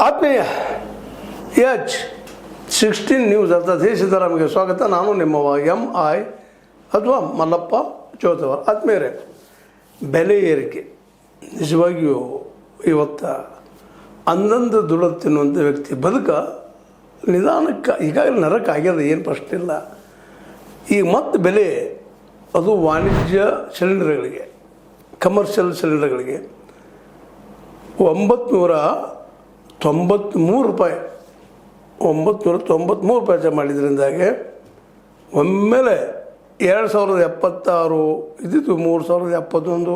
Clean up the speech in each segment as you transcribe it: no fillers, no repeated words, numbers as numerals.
ಆತ್ಮೀಯ H16 news ಅರ್ಥಾತ್ ಸಿದ್ದರಾಮಯ್ಯ ಸ್ವಾಗತ. ನಾನು ನಿಮ್ಮವ MI ಅಥವಾ ಮಲ್ಲಪ್ಪ ಚೋತವ. ಆತ್ಮೀಯರೇ, ಬೆಲೆ ಏರಿಕೆ ನಿಜವಾಗಿಯೂ ಇವತ್ತು ಅಂದಂದು ದುಡ್ಡು ತಿನ್ನುವಂಥ ವ್ಯಕ್ತಿ ಬದುಕ ನಿಧಾನಕ್ಕೆ ಈಗಾಗಲೇ ನರಕ ಆಗ್ಯದ, ಏನು ಪ್ರಶ್ನೆ ಇಲ್ಲ. ಈಗ ಮತ್ತೆ ಬೆಲೆ ಅದು ವಾಣಿಜ್ಯ ಸಿಲಿಂಡರ್ಗಳಿಗೆ, ಕಮರ್ಷಿಯಲ್ ಸಿಲಿಂಡರ್ಗಳಿಗೆ 993 ರೂಪಾಯಿ 993 ರೂಪಾಯಿ ಹೆಚ್ಚು ಮಾಡಿದ್ರಿಂದಾಗೆ ಒಮ್ಮೆಲೆ 2076 ಇದ್ದಿದ್ದು 3071,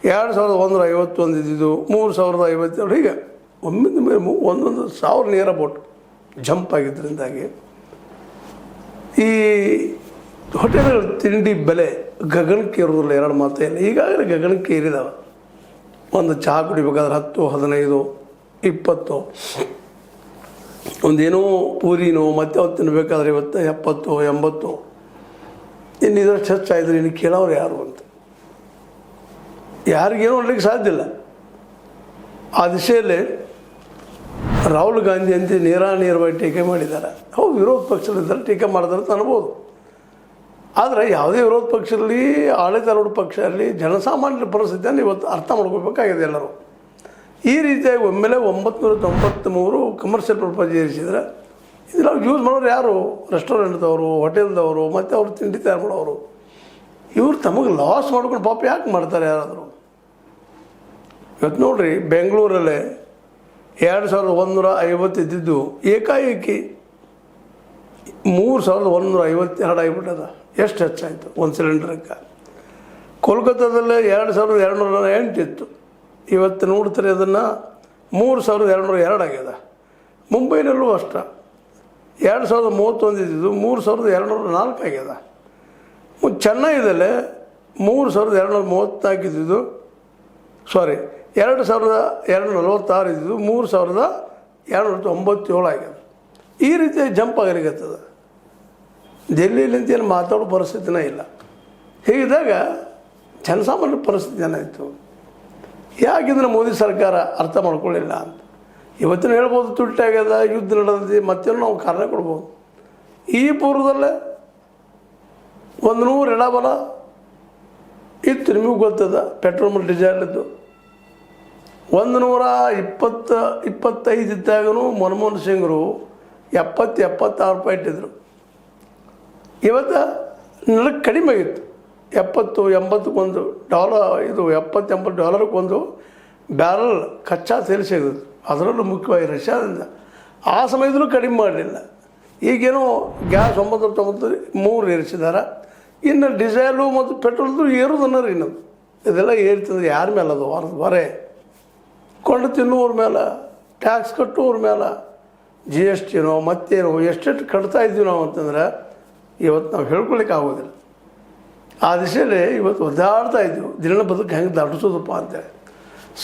2151 ಇದ್ದಿದ್ದು 3052, ಹೀಗೆ ಒಮ್ಮಿಂದ ಮೇಲೆ 1,000 ನೇರ ಬೋಟ್ ಜಂಪ್ ಆಗಿದ್ದರಿಂದಾಗಿ ಈ ಹೋಟೆಲ್ಗಳ ತಿಂಡಿ ಬೆಲೆ ಗಗನಕ್ಕೆ ಏರೋದಿಲ್ಲ. ಎರಡು ಮಾತೇ ಇಲ್ಲ, ಈಗಾಗಲೇ ಗಗನಕ್ಕೆ ಏರಿದಾವೆ. ಒಂದು ಚಹಾ ಕುಡಿಬೇಕಾದ್ರೆ 10, 15, 20, ಒಂದೇನೋ ಪೂರಿನೋ ಮತ್ತೆ ಅವತ್ತು ತಿನ್ನಬೇಕಾದ್ರೆ ಇವತ್ತು 70, 80. ಇನ್ನು ಇದಷ್ಟು ಹೆಚ್ಚಾಯಿದ್ರೆ ಇನ್ನು ಕೇಳೋರು ಯಾರು ಅಂತ ಯಾರಿಗೇನೋ ಅನ್ಲಿಕ್ಕೆ ಸಾಧ್ಯ ಇಲ್ಲ. ಆ ದಿಶೆಯಲ್ಲಿ ರಾಹುಲ್ ಗಾಂಧಿ ಅಂತ ನೇರವಾಗಿ ಟೀಕೆ ಮಾಡಿದ್ದಾರೆ. ಹೌದು, ವಿರೋಧ ಪಕ್ಷದಲ್ಲಿದ್ದರೆ ಟೀಕೆ ಮಾಡಿದ್ರೆ ಅಂತ ಅನ್ಬೋದು. ಆದರೆ ಯಾವುದೇ ವಿರೋಧ ಪಕ್ಷದಲ್ಲಿ, ಆಡಳಿತಾರೂಢ ಪಕ್ಷ ಇರಲಿ, ಜನಸಾಮಾನ್ಯರ ಪರಿಸ್ಥಿತಿಯನ್ನು ಇವತ್ತು ಅರ್ಥ ಮಾಡ್ಕೋಬೇಕಾಗಿದೆ ಎಲ್ಲರೂ. ಈ ರೀತಿಯಾಗಿ ಒಮ್ಮೆಲೆ 993 ಕಮರ್ಷಿಯಲ್ ಪರ್ಪಸ್ ಏರಿಸಿದ್ರೆ ಇದೆಲ್ಲ ಯೂಸ್ ಮಾಡೋರು ಯಾರು? ರೆಸ್ಟೋರೆಂಟ್ದವರು, ಹೋಟೆಲ್ದವರು, ಮತ್ತು ಅವರು ತಿಂಡಿ ತಯಾರು ಮಾಡೋರು. ಇವ್ರು ತಮಗೆ ಲಾಸ್ ಮಾಡ್ಕೊಂಡು ಪಾಪ ಯಾಕೆ ಮಾಡ್ತಾರೆ ಯಾರಾದರೂ? ಇವತ್ತು ನೋಡಿರಿ, ಬೆಂಗಳೂರಲ್ಲೇ 2150 ಇದ್ದಿದ್ದು ಏಕಾಏಕಿ 3152 ಆಗಿಬಿಟ್ಟದ. ಎಷ್ಟು ಹೆಚ್ಚಾಯಿತು ಒಂದು ಸಿಲಿಂಡ್ರಕ್ಕೆ. ಕೋಲ್ಕತ್ತಾದಲ್ಲೇ 2208 ಇತ್ತು, ಇವತ್ತು ನೋಡ್ತಾರೆ ಅದನ್ನು 3202 ಆಗ್ಯದ. ಮುಂಬೈನಲ್ಲೂ ಅಷ್ಟ 2031 ಇದ್ದಿದ್ದು 3204 ಆಗ್ಯದ. ಚೆನ್ನೈದಲ್ಲೇ 3234 ಇದ್ದಿದ್ದು, 2246 ಇದ್ದಿದ್ದು 3297 ಆಗ್ಯದ. ಈ ರೀತಿಯಾಗಿ ಜಂಪ್ ಆಗಲಿಕ್ಕತ್ತದ. ಡೆಲ್ಲಿಲಿಂತ ಏನು ಮಾತಾಡೋ ಪರಿಸ್ಥಿತಿನೇ ಇಲ್ಲ. ಹೀಗಿದ್ದಾಗ ಜನಸಾಮಾನ್ಯರ ಪರಿಸ್ಥಿತಿ ಏನಾಯಿತು? ಯಾಕಿದ್ರೆ ಮೋದಿ ಸರ್ಕಾರ ಅರ್ಥ ಮಾಡ್ಕೊಳ್ಳಿಲ್ಲ ಅಂತ ಇವತ್ತಿನ ಹೇಳ್ಬೋದು. ತುಟ್ಟಾಗ್ಯದ, ಯುದ್ಧ ನಡೆದಿದೆ, ಮತ್ತೇನೋ ನಾವು ಕಾರಣ ಕೊಡ್ಬೋದು. ಈ ಪೂರ್ವದಲ್ಲೇ 100 ಎಡಬಲ ಇತ್ತು, ನಿಮಗೂ ಗೊತ್ತದ. ಪೆಟ್ರೋಲ್ ಮತ್ತು ಡೀಸೆಲ್ದು 125 ಇದ್ದಾಗೂ ಮನಮೋಹನ್ ಸಿಂಗ್ರು 70-76 ರೂಪಾಯಿ ಇಟ್ಟಿದ್ರು. ಇವತ್ತು ನಡಕ್ಕೆ ಕಡಿಮೆ ಆಗಿತ್ತು. 70-80 $1, ಇದು $70-80 ಬ್ಯಾರಲ್ ಕಚ್ಚಾ ತೈಲ ಸಿಗೋದು. ಅದರಲ್ಲೂ ಮುಖ್ಯವಾಗಿ ರಷ್ಯಾದಿಂದ. ಆ ಸಮಯದಲ್ಲೂ ಕಡಿಮೆ ಮಾಡಲಿಲ್ಲ. ಈಗೇನೋ ಗ್ಯಾಸ್ 993 ಏರಿಸಿದ್ದಾರೆ. ಇನ್ನು ಡೀಸೆಲು ಮತ್ತು ಪೆಟ್ರೋಲ್ದು ಏರೋದನ್ನ ರೀ ಇನ್ನದು. ಇದೆಲ್ಲ ಏರ್ತಂದ್ರೆ ಯಾರ ಮೇಲೆ ಅದು ಹೊರೆ ಕೊಂಡು ತಿನ್ನುವ್ರ ಮೇಲೆ, ಟ್ಯಾಕ್ಸ್ ಕಟ್ಟುವ್ರ ಮೇಲೆ, GSTನೋ ಮತ್ತೇನೋ ಎಷ್ಟೆಷ್ಟು ಕಟ್ತಾ ಇದ್ದೀವಿ ನಾವು ಅಂತಂದ್ರೆ ಇವತ್ತು ನಾವು ಹೇಳ್ಕೊಳಿಕ್ಕೆ ಆಗೋದಿಲ್ಲ. ಆ ದಿಶೆಯಲ್ಲಿ ಇವತ್ತು ಒದ್ದಾಡ್ತಾ ಇದ್ದೀವಿ. ದಿನ ಬದುಕು ಹೆಂಗೆ ದಾಟಿಸೋದಪ್ಪ ಅಂತೇಳಿ.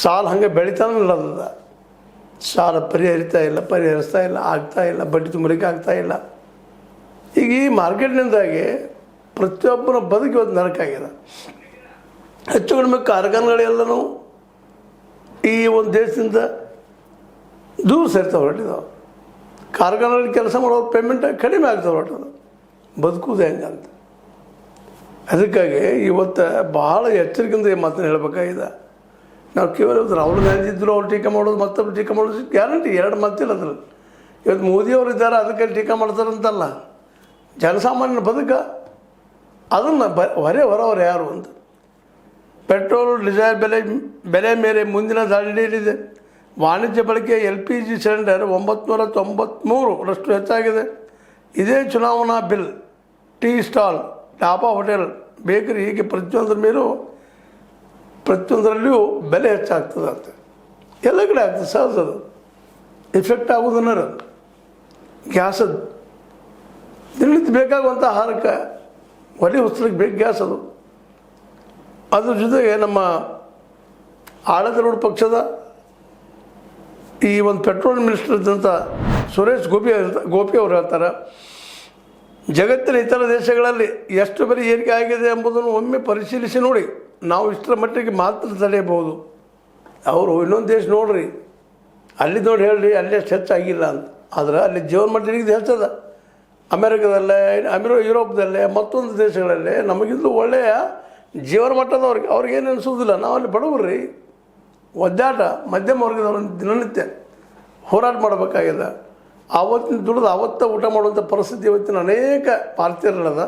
ಸಾಲ ಹಾಗೆ ಬೆಳಿತಾನೆ ಇಲ್ಲದ, ಸಾಲ ಪರಿಹರಿಸ್ತಾ ಇಲ್ಲ, ಆಗ್ತಾಯಿಲ್ಲ, ಬಡ್ಡಿ ತುಂಬಲಿಕ್ಕೆ ಆಗ್ತಾಯಿಲ್ಲ. ಈಗ ಈ ಮಾರ್ಕೆಟ್ನಿಂದಾಗಿ ಪ್ರತಿಯೊಬ್ಬನ ಬದುಕು ಇವತ್ತು ನರಕಾಗಿದೆ. ಹೆಚ್ಚು ಕಡಿಮೆ ಕಾರ್ಖಾನೆಗಳೆಲ್ಲನೂ ಈ ಒಂದು ದೇಶದಿಂದ ದೂರ ಸೇರ್ತಾವೆ ಹೊರಟಿದ್ದಾವೆ. ಕಾರ್ಖಾನೆಗಳಲ್ಲಿ ಕೆಲಸ ಮಾಡೋರು ಪೇಮೆಂಟ್ ಕಡಿಮೆ ಆಗ್ತಾವೆ ಹೊರಟದು. ಬದುಕುವುದು ಹೆಂಗಂತ. ಅದಕ್ಕಾಗಿ ಇವತ್ತು ಭಾಳ ಎಚ್ಚರಿಕೆಯಿಂದ ಈ ಮಾತನ್ನು ಹೇಳಬೇಕಾಗಿದೆ. ನಾವು ಕೇವಲ ರಾಹುಲ್ ಗಾಂಧಿ ಇದ್ದರು ಅವ್ರು ಟೀಕೆ ಮಾಡೋದು, ಮತ್ತೊಬ್ಬರು ಟೀಕೆ ಮಾಡೋದು ಗ್ಯಾರಂಟಿ, ಎರಡು ಮಾತಿಲ್ಲ ಅದ್ರಲ್ಲಿ. ಇವತ್ತು ಮೋದಿಯವರು ಇದ್ದಾರೆ ಅದಕ್ಕೆ ಟೀಕೆ ಮಾಡ್ತಾರಂತಲ್ಲ, ಜನಸಾಮಾನ್ಯನ ಬದುಕ ಅದನ್ನು ಹೊರವ್ರು ಯಾರು ಅಂತ. ಪೆಟ್ರೋಲ್ ಡೀಸೆಲ್ ಬೆಲೆ ಮೇಲೆ ಮುಂದಿನ ದಾಳಿಯಲ್ಲಿದೆ. ವಾಣಿಜ್ಯ ಬಳಕೆ LPG ಸಿಲಿಂಡರ್ 993ರಷ್ಟು ಹೆಚ್ಚಾಗಿದೆ. ಇದೇ ಚುನಾವಣಾ bill, tea stall, dhaba, hotel, bakery, ಹೀಗೆ ಪ್ರತಿಯೊಂದರಲ್ಲಿಯೂ ಬೆಲೆ ಹೆಚ್ಚಾಗ್ತದೆ ಅಂತ. ಎಲ್ಲ ಕಡೆ ಆಗ್ತದೆ, ಸಹಜ. ಅದು ಎಫೆಕ್ಟ್ ಆಗೋದನ್ನ ಗ್ಯಾಸದು ದಿನನಿತ್ಯ ಬೇಕಾಗುವಂಥ ಆಹಾರಕ್ಕೆ, ಒಲೆ ಹೊಸಲಿಕ್ಕೆ ಬೇಕು ಗ್ಯಾಸ್. ಅದ್ರ ಜೊತೆಗೆ ನಮ್ಮ ಆಡಳಿತಾರೂಢ ಪಕ್ಷದ ಈ ಒಂದು ಪೆಟ್ರೋಲ್ ಮಿನಿಸ್ಟರ್ ಇದ್ದಂಥ ಸುರೇಶ್ ಗೋಪಿ ಅವರು ಹೇಳ್ತಾರೆ, ಜಗತ್ತಿನ ಇತರ ದೇಶಗಳಲ್ಲಿ ಎಷ್ಟು ಬೆಲೆ ಏರಿಕೆ ಆಗಿದೆ ಎಂಬುದನ್ನು ಒಮ್ಮೆ ಪರಿಶೀಲಿಸಿ ನೋಡಿ, ನಾವು ಇಷ್ಟರ ಮಟ್ಟಿಗೆ ಮಾತ್ರ ತಡೆಯಬಹುದು. ಅವರು ಇನ್ನೊಂದು ದೇಶ ನೋಡ್ರಿ, ಅಲ್ಲಿ ನೋಡಿ ಹೇಳ್ರಿ ಅಲ್ಲಿ ಅಷ್ಟು ಹೆಚ್ಚಾಗಿಲ್ಲ ಅಂತ. ಆದರೆ ಅಲ್ಲಿ ಜೀವನ ಮಟ್ಟದ ಹೆಚ್ಚದ. ಅಮೇರಿಕಾದಲ್ಲೇ ಯುರೋಪ್ದಲ್ಲೇ ಮತ್ತೊಂದು ದೇಶಗಳಲ್ಲೇ ನಮಗಿಂದು ಒಳ್ಳೆಯ ಜೀವನ ಮಟ್ಟದವ್ರಿಗೆ ಅವ್ರಿಗೇನು ಅನಿಸೋದಿಲ್ಲ. ನಾವಲ್ಲಿ ಬಡವ್ರಿ ಒದ್ದಾಟ ಮಧ್ಯಮ ವರ್ಗದವ್ರ ದಿನನಿತ್ಯ ಹೋರಾಟ ಮಾಡಬೇಕಾಗಿದೆ. ಆವತ್ತಿನ ದುಡಿದು ಆವತ್ತ ಊಟ ಮಾಡುವಂಥ ಪರಿಸ್ಥಿತಿ ಇವತ್ತಿನ ಅನೇಕ ಭಾರತೀಯರಲ್ಲದ.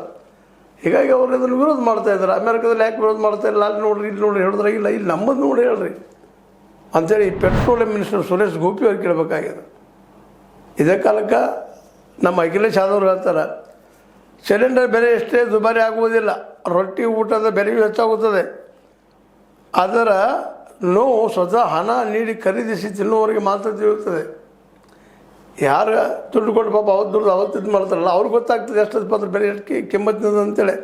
ಹೀಗಾಗಿ ಅವರು ಅದನ್ನು ವಿರೋಧ ಮಾಡ್ತಾಯಿದ್ದಾರೆ. ಅಮೇರಿಕಾದಲ್ಲಿ ಯಾಕೆ ವಿರೋಧ ಮಾಡ್ತಾಯಿಲ್ಲ, ಅಲ್ಲಿ ನೋಡ್ರಿ ಇಲ್ಲಿ ನೋಡ್ರಿ ಹೇಳಿದ್ರಾಗಿಲ್ಲ, ಇಲ್ಲಿ ನಮ್ಮದು ನೋಡಿ ಹೇಳ್ರಿ ಅಂಥೇಳಿ ಪೆಟ್ರೋಲಿಯಂ ಮಿನಿಸ್ಟರ್ ಸುರೇಶ್ ಗೋಪಿ ಅವ್ರು ಕೇಳಬೇಕಾಗಿದೆ. ಇದೇ ಕಾಲಕ್ಕೆ ನಮ್ಮ ಅಖಿಲೇಶ್ ಯಾದವ್ ಹೇಳ್ತಾರೆ, ಸಿಲಿಂಡರ್ ಬೆಲೆ ಎಷ್ಟೇ ದುಬಾರಿ ಆಗುವುದಿಲ್ಲ, ರೊಟ್ಟಿ ಊಟದ ಬೆಲೆಯೂ ಹೆಚ್ಚಾಗುತ್ತದೆ. ಅದರ ನೋವು ಸ್ವತಃ ಹಣ ನೀಡಿ ಖರೀದಿಸಿ ತಿನ್ನುವವರಿಗೆ ಮಾತ್ರ ತಿಳಿಯುತ್ತದೆ. ಯಾರು ದುಡ್ಡು ಕೊಟ್ಟು ಪಾಪ ಅವತ್ತು ದುಡ್ಡು ಅವತ್ತು ಇದು ಮಾಡ್ತಾರಲ್ಲ ಅವ್ರಿಗೆ ಗೊತ್ತಾಗ್ತದೆ ಎಷ್ಟು ಪತ್ರ ಬೆಲೆ ಎಷ್ಟು ಕಿಮ್ಮತ್ತಿನದು ಅಂತೇಳಿ.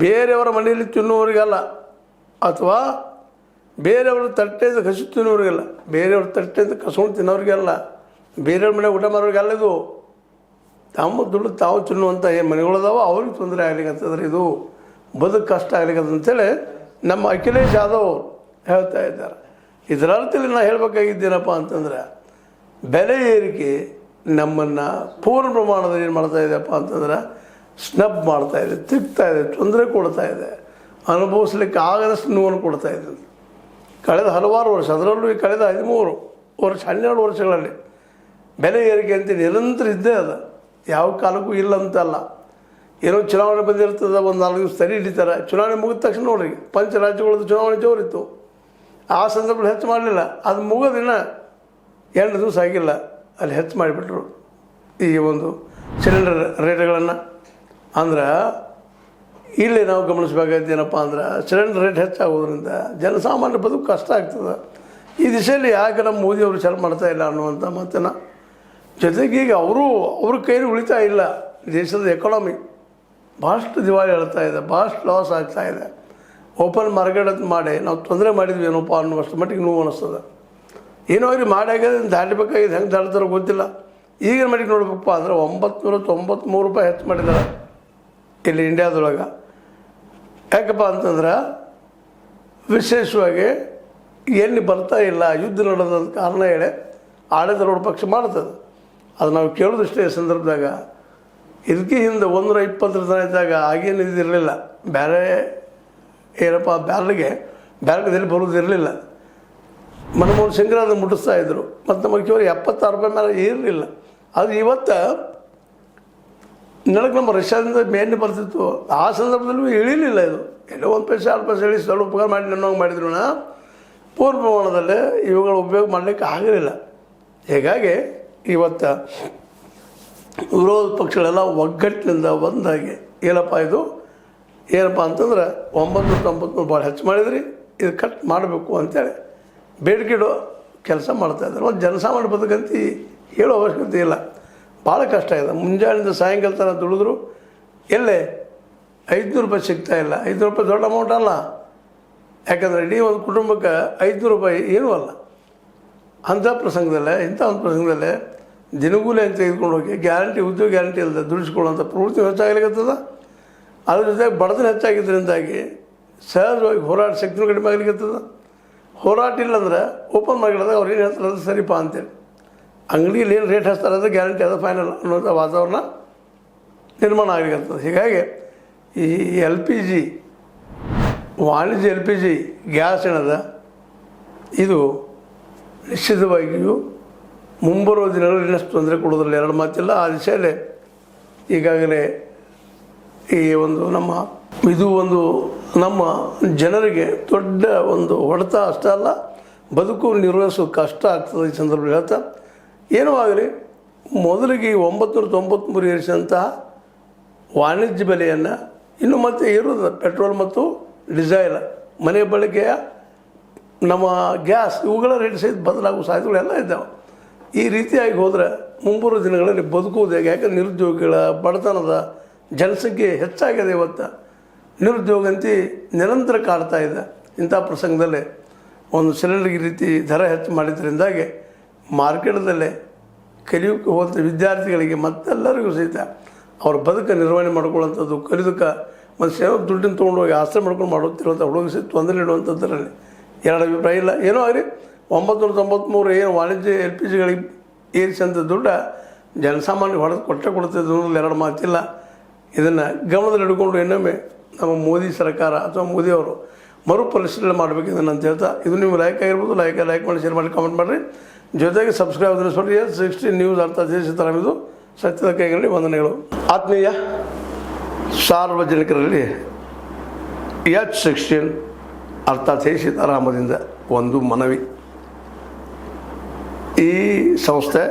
ಬೇರೆಯವರ ಮನೆಯಲ್ಲಿ ತಿನ್ನುವವರಿಗಲ್ಲ, ಅಥವಾ ಬೇರೆಯವ್ರ ತಟ್ಟೆಯಿಂದ ಕಸು ತಿನ್ನೋರಿಗೆಲ್ಲ, ಬೇರೆಯವ್ರ ತಟ್ಟೆಯಿಂದ ಕಸ್ಕೊಂಡು ತಿನ್ನೋರಿಗೆಲ್ಲ, ಬೇರೆಯವ್ರ ಮನೆ ಊಟ ಮಾಡೋರಿಗೆಲ್ಲ. ಇದು ತಮ್ಮ ದುಡ್ಡು ತಾವು ತಿನ್ನುವಂಥ ಏನು ಮನೆಗಳದಾವ ಅವ್ರಿಗೆ ತೊಂದರೆ ಆಗ್ಲಿಕ್ಕತ್ತದ್ರೆ ಇದು ಬದುಕು ಕಷ್ಟ ಆಗ್ಲಿಕ್ಕದ ಅಂತೇಳಿ ನಮ್ಮ ಅಖಿಲೇಶ್ ಯಾದವ್ ಹೇಳ್ತಾ ಇದ್ದಾರೆ. ಇದರ ಅರ್ಥದಲ್ಲಿ ನಾನು ಹೇಳಬೇಕಾಗಿದ್ದೇನಪ್ಪ ಅಂತಂದರೆ, ಬೆಲೆ ಏರಿಕೆ ನಮ್ಮನ್ನು ಪೂರ್ಣ ಪ್ರಮಾಣದಲ್ಲಿ ಏನು ಮಾಡ್ತಾಯಿದೆಯಪ್ಪ ಅಂತಂದ್ರೆ ಸ್ನಬ್ ಮಾಡ್ತಾಯಿದೆ, ತಿಕ್ತಾಯಿದೆ, ತೊಂದರೆ ಕೊಡ್ತಾಯಿದೆ, ಅನುಭವಿಸ್ಲಿಕ್ಕೆ ಆಗದಷ್ಟು ನೋವನ್ನು ಕೊಡ್ತಾಯಿದೆ. ಕಳೆದ ಹಲವಾರು ವರ್ಷ, ಅದರಲ್ಲೂ ಈ ಕಳೆದ 13 ವರ್ಷ 12 ವರ್ಷಗಳಲ್ಲಿ ಬೆಲೆ ಏರಿಕೆ ಅಂತ ನಿರಂತರ ಇದ್ದೇ ಅದ, ಯಾವ ಕಾಲಕ್ಕೂ ಇಲ್ಲ ಅಂತಲ್ಲ. ಏನೋ ಚುನಾವಣೆ ಬಂದಿರ್ತದೆ, ಒಂದು 4 ದಿವಸ ಸರಿ ಹಿಡಿತಾರೆ. ಚುನಾವಣೆ ಮುಗಿದ ತಕ್ಷಣ ನೋಡ್ರಿ ಪಂಚ ರಾಜ್ಯಗಳದ್ದು ಚುನಾವಣೆ ಜೋರಿತ್ತು. ಆ ಸಂದರ್ಭದಲ್ಲಿ ಹೆಚ್ಚು ಮಾಡಲಿಲ್ಲ, ಅದು ಮುಗೋದಿನ 2 ದಿವಸ ಆಗಿಲ್ಲ ಅಲ್ಲಿ ಹೆಚ್ಚು ಮಾಡಿಬಿಟ್ರು ಈ ಒಂದು ಸಿಲಿಂಡರ್ ರೇಟ್ಗಳನ್ನು. ಅಂದ್ರೆ ಇಲ್ಲಿ ನಾವು ಗಮನಿಸಬೇಕಾದ ಏನಪ್ಪ ಅಂದ್ರೆ, ಸಿಲಿಂಡರ್ ರೇಟ್ ಹೆಚ್ಚಾಗೋದ್ರಿಂದ ಜನಸಾಮಾನ್ಯ ಬದುಕು ಕಷ್ಟ ಆಗ್ತದೆ. ಈ ದಿಶೆಯಲ್ಲಿ ಯಾಕೆ ನಮ್ಮ ಮೋದಿಯವರು ಚಾಲು ಮಾಡ್ತಾ ಇಲ್ಲ ಅನ್ನುವಂಥ ಮಾತನ್ನು. ಜೊತೆಗೆ ಈಗ ಅವ್ರ ಕೈಲಿ ಉಳಿತಾ ಇಲ್ಲ. ದೇಶದ ಎಕಾನಮಿ ಭಾಳಷ್ಟು ದಿವಾಳಿ ಹೇಳ್ತಾ ಇದೆ, ಭಾಳಷ್ಟು ಲಾಸ್ ಆಗ್ತಾಯಿದೆ. ಓಪನ್ ಮಾರ್ಕೆಟ್ ಅಂತ ಮಾಡಿ ನಾವು ತೊಂದರೆ ಮಾಡಿದ್ವಿ ಏನಪ್ಪ ಅನ್ನುವಷ್ಟು ಮಟ್ಟಿಗೆ ನೋವು ಅನ್ನಿಸ್ತದೆ. ಏನೋ ಅವ್ರಿಗೆ ಮಾಡ್ಯಾಗಿದೆ ದಾಟಬೇಕಾಗಿದೆ, ಹೆಂಗೆ ದಾಟ್ತಾರೋ ಗೊತ್ತಿಲ್ಲ. ಈಗಿನ ಮಟ್ಟಿಗೆ ನೋಡ್ಬೇಕಪ್ಪ ಅಂದ್ರೆ 993 ರೂಪಾಯಿ ಹೆಚ್ಚು ಮಾಡಿದ್ದಾರೆ ಇಲ್ಲಿ ಇಂಡಿಯಾದೊಳಗೆ. ಯಾಕಪ್ಪ ಅಂತಂದ್ರೆ ವಿಶೇಷವಾಗಿ ಎಲ್ಲಿ ಬರ್ತಾ ಇಲ್ಲ, ಯುದ್ಧ ನಡೆದಂಥ ಕಾರಣ ಹೇಳಿ ಆಡಳಿತಾರೂಢ ಪಕ್ಷ ಮಾಡ್ತದೆ. ಅದು ನಾವು ಕೇಳೋದಷ್ಟೇ ಸಂದರ್ಭದಾಗ. ಇದಕ್ಕೆ ಹಿಂದೆ 120 ದಿನ ಇದ್ದಾಗ ಆಗೇನು ಇದಿರಲಿಲ್ಲ, ಬೇರೆ ಏನಪ್ಪ ಬ್ಯಾರಲ್ಗೆದಲ್ಲಿ ಬರೋದಿರಲಿಲ್ಲ. ಮನಮೋಹನ್ ಸಿಂಗ್ರ ಅದನ್ನು ಮುಟ್ಟಿಸ್ತಾಯಿದ್ರು. ಮತ್ತು ನಮ್ಮ ಮುಖ್ಯವಾಗಿ 76 ರೂಪಾಯಿ ಮೇಲೆ ಇರಲಿಲ್ಲ. ಅದು ಇವತ್ತು ನೆಲಕ್ಕೆ ನಮ್ಮ ರಷ್ಯಾದಿಂದ ಮೇನ್ ಬರ್ತಿತ್ತು. ಆ ಸಂದರ್ಭದಲ್ಲೂ ಇಳಿಲಿಲ್ಲ. ಇದು ಎಲ್ಲೋ 1 ಪೈಸೆ 2 ಪೈಸೆ ಇಳಿ ಸ್ವಲ್ಪ ಉಪಕಾರ ಮಾಡಿ ನನ್ನೋಂಗೆ ಮಾಡಿದ್ರು. ಪೂರ್ಣ ಪ್ರಮಾಣದಲ್ಲಿ ಇವುಗಳ ಉಪಯೋಗ ಮಾಡಲಿಕ್ಕೆ ಆಗಲಿಲ್ಲ. ಹೀಗಾಗಿ ಇವತ್ತು ವಿರೋಧ ಪಕ್ಷಗಳೆಲ್ಲ ಒಗ್ಗಟ್ಟಿನಿಂದ ಒಂದಾಗಿ ಏನಪ್ಪ ಅಂತಂದ್ರೆ 993 ಭಾಳ ಹೆಚ್ಚು ಮಾಡಿದ್ರಿ, ಇದು ಕಟ್ ಮಾಡಬೇಕು ಅಂತೇಳಿ ಬೇಡಿಕೆ ಇಡೋ ಕೆಲಸ ಮಾಡ್ತಾಯಿದ್ದಾರೆ. ಒಂದು ಜನಸಾಮಾನ್ಯ ಬದುಕಂತ ಹೇಳೋ ಅವಶ್ಯಕತೆ ಇಲ್ಲ, ಭಾಳ ಕಷ್ಟ ಇದೆ. ಮುಂಜಾನೆಯಿಂದ ಸಾಯಂಕಾಲ ತನಕ ದುಡಿದ್ರು ಎಲ್ಲೇ 500 ರೂಪಾಯಿ ಸಿಗ್ತಾಯಿಲ್ಲ. 500 ರೂಪಾಯಿ ದೊಡ್ಡ ಅಮೌಂಟ್ ಅಲ್ಲ, ಯಾಕಂದರೆ ಇಡೀ ಒಂದು ಕುಟುಂಬಕ್ಕೆ 500 ರೂಪಾಯಿ ಏನೂ ಅಲ್ಲ. ಇಂಥ ಒಂದು ಪ್ರಸಂಗದಲ್ಲೇ ದಿನಗೂಲಿ ಅಂತ ತೆಗೆದುಕೊಂಡು ಹೋಗಿ ಗ್ಯಾರಂಟಿ, ಉದ್ಯೋಗ ಗ್ಯಾರಂಟಿ ಇಲ್ಲದೆ ದುಡಿಸ್ಕೊಳ್ಳೋಂಥ ಪ್ರವೃತ್ತಿ ಹೆಚ್ಚಾಗಲಿಕ್ಕತ್ತದ. ಅದ್ರ ಜೊತೆಗೆ ಬಡತನ ಹೆಚ್ಚಾಗಿದ್ದರಿಂದಾಗಿ ಸಹಜವಾಗಿ ಹೋರಾಟ ಶಕ್ತಿನೂ ಕಡಿಮೆ ಆಗಲಿಕ್ಕತ್ತದ. ಹೋರಾಟ ಇಲ್ಲಂದ್ರೆ ಓಪನ್ ಮಾರ್ಕೆಟ್ದಾಗ ಅವ್ರು ಏನು ಹೇಳ್ತಾರೆ ಅದು ಸರಿಪಾ ಅಂತೇಳಿ ಅಂಗಡಿಯಲ್ಲಿ ಏನು ರೇಟ್ ಹಚ್ತಾರೆ ಅದು ಗ್ಯಾರಂಟಿ ಅದು ಫೈನಲ್ ಅನ್ನೋಂಥ ವಾತಾವರಣ ನಿರ್ಮಾಣ ಆಗಲಿಕ್ಕತ್ತದ. ಹೀಗಾಗಿ ಈ LPG ವಾಣಿಜ್ಯ LPG ಗ್ಯಾಸ್ ಏನದ ಇದು ನಿಶ್ಚಿತವಾಗಿಯೂ ಮುಂಬರುವ ದಿನಗಳಲ್ಲಿ ಇನ್ನಷ್ಟು ತೊಂದರೆ ಕೊಡೋದ್ರಲ್ಲಿ 2 ಮಾತಿಲ್ಲ. ಆ ದಿಶೆಯಲ್ಲೇ ಈಗಾಗಲೇ ಈ ಒಂದು ನಮ್ಮ ಜನರಿಗೆ ದೊಡ್ಡ ಒಂದು ಹೊಡೆತ ಅಷ್ಟೇ ಅಲ್ಲ, ಬದುಕು ನಿರ್ವಹಿಸೋದು ಕಷ್ಟ ಆಗ್ತದೆ. ಈ ಸಂದರ್ಭದಲ್ಲಿ ಹೇಳ್ತಾ ಏನೂ ಆಗಲಿ, ಮೊದಲಿಗೆ 993 ಏರಿಸಿದಂಥ ವಾಣಿಜ್ಯ ಬೆಲೆಯನ್ನು ಇನ್ನು ಮತ್ತೆ ಇರೋದು ಪೆಟ್ರೋಲ್ ಮತ್ತು ಡೀಸೆಲ್, ಮನೆ ಬಳಕೆಯ ನಮ್ಮ ಗ್ಯಾಸ್ ಇವುಗಳ ರೇಟ್ ಸಹಿತ ಬದಲಾಗುವ ಸಾಧ್ಯತೆಗಳೆಲ್ಲ ಇದ್ದಾವೆ. ಈ ರೀತಿಯಾಗಿ ಹೋದರೆ ಮುಂಬರುವ ದಿನಗಳಲ್ಲಿ ಬದುಕುವುದು ಹೇಗೆ? ಯಾಕಂದ್ರೆ ನಿರುದ್ಯೋಗಿಗಳ ಬಡತನದ ಜನಸಂಖ್ಯೆ ಹೆಚ್ಚಾಗಿದೆ. ಇವತ್ತು ನಿರುದ್ಯೋಗಂತಿ ನಿರಂತರ ಕಾಡ್ತಾ ಇದೆ. ಇಂಥ ಪ್ರಸಂಗದಲ್ಲಿ ಒಂದು ಸಿಲಿಂಡರ್ಗೆ ರೀತಿ ದರ ಹೆಚ್ಚು ಮಾಡಿದ್ರಿಂದಾಗಿ ಮಾರ್ಕೆಟ್ದಲ್ಲೇ ಕಲಿಯೋಕ್ಕೆ ಹೋದ ವಿದ್ಯಾರ್ಥಿಗಳಿಗೆ ಮತ್ತೆಲ್ಲರಿಗೂ ಸಹಿತ ಅವ್ರ ಬದುಕು ನಿರ್ವಹಣೆ ಮಾಡ್ಕೊಳ್ಳೋಂಥದ್ದು, ಕಲಿಯೋದಕ್ಕೆ ಮತ್ತು ಸೇವೆ ದುಡ್ಡಿನ ತೊಗೊಂಡೋಗಿ ಆಶ್ರಯ ಮಾಡ್ಕೊಂಡು ಮಾಡುತ್ತಿರುವಂಥ ಹುಡುಗ ಸಹಿತ ತೊಂದರೆ ಇಡುವಂಥದ್ದರಲ್ಲಿ 2 ಅಭಿಪ್ರಾಯ ಇಲ್ಲ. ಏನೋ ಆಗಲಿ, 993 ಏನು ವಾಣಿಜ್ಯ ಎಲ್ ಪಿ ಜಿಗಳಿಗೆ ಏರಿಸಂತ ದುಡ್ಡು ಜನಸಾಮಾನ್ಯ ಹೊಡೆದು ಕೊಡ್ತಿದ್ದು ಎರಡು ಮಾತಿಲ್ಲ. ಇದನ್ನು ಗಮನದಲ್ಲಿ ಹಿಡ್ಕೊಂಡು ಇನ್ನೊಮ್ಮೆ ನಮ್ಮ ಮೋದಿ ಸರ್ಕಾರ ಅಥವಾ ಮೋದಿಯವರು ಮರುಪರಿಶೀಲನೆ ಮಾಡಬೇಕು ಇದನ್ನು ಅಂತ ಹೇಳ್ತಾ, ಇದು ನಿಮ್ಗೆ ಲೈಕ್ ಆಗಿರ್ಬೋದು. ಲೈಕ್ ಮಾಡಿ, ಶೇರ್ ಮಾಡಿ, ಕಾಮೆಂಟ್ ಮಾಡಿರಿ. ಜೊತೆಗೆ ಸಬ್ಸ್ಕ್ರೈಬ್ ತಿಳಿಸ್ಬಿಡ್ರಿ. S16 ನ್ಯೂಸ್ ಅರ್ಥ ಇದು ಸತ್ಯದ ಕೈಗಳಲ್ಲಿ ವಂದನೆಗಳು. ಆತ್ಮೀಯ ಸಾರ್ವಜನಿಕರಲ್ಲಿ H16 ಅರ್ಥಾತ್ ಸೀತಾರಾಮದಿಂದ ಒಂದು ಮನವಿ. ಈ ಸಂಸ್ಥೆ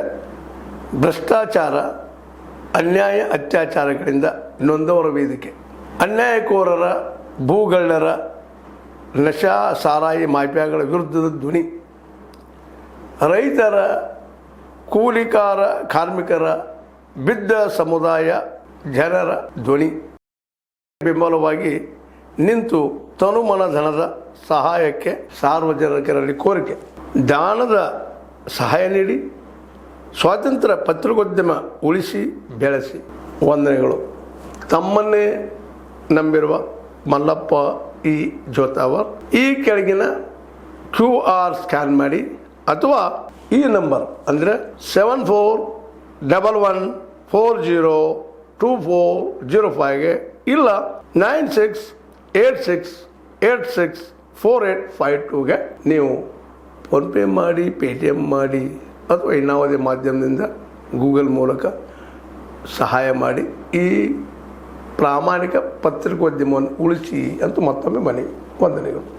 ಭ್ರಷ್ಟಾಚಾರ, ಅನ್ಯಾಯ, ಅತ್ಯಾಚಾರಗಳಿಂದ ನೊಂದವರ ವೇದಿಕೆ. ಅನ್ಯಾಯಕೋರರ, ಭೂಗಳ್ಳರ, ನಶಾ ಸಾರಾಯಿ ಮಾಫಿಯಾಗಳ ವಿರುದ್ಧದ ಧ್ವನಿ. ರೈತರ, ಕೂಲಿಕಾರ, ಕಾರ್ಮಿಕರ, ಬಿದ್ದ ಸಮುದಾಯ ಜನರ ಧ್ವನಿ. ಬೆಂಬಲವಾಗಿ ನಿಂತು ತನುಮನ ಧನದ ಸಹಾಯಕ್ಕೆ ಸಾರ್ವಜನಿಕರಲ್ಲಿ ಕೋರಿಕೆ. ದಾನದ ಸಹಾಯ ನೀಡಿ ಸ್ವಾತಂತ್ರ್ಯ ಪತ್ರಿಕೋದ್ಯಮ ಉಳಿಸಿ ಬೆಳೆಸಿ. ವಂದನೆಗಳು. ತಮ್ಮನ್ನೇ ನಂಬಿರುವ ಮಲ್ಲಪ್ಪ ಇ ಜೋತಾವರ್. ಈ ಕೆಳಗಿನ QR ಸ್ಕ್ಯಾನ್ ಮಾಡಿ ಅಥವಾ ಈ ನಂಬರ್ ಅಂದರೆ 7411402405ಗೆ ಇಲ್ಲ 9686864852ಗೆ ನೀವು ಫೋನ್ಪೇ ಮಾಡಿ, Paytm ಮಾಡಿ ಅಥವಾ ಇನ್ನಾವುದೇ ಮಾಧ್ಯಮದಿಂದ ಗೂಗಲ್ ಮೂಲಕ ಸಹಾಯ ಮಾಡಿ ಈ ಪ್ರಾಮಾಣಿಕ ಪತ್ರಿಕೋದ್ಯಮವನ್ನು ಉಳಿಸಿ ಅಂತ ಮತ್ತೊಮ್ಮೆ ಮನವಿ. ವಂದನೆಗಳು.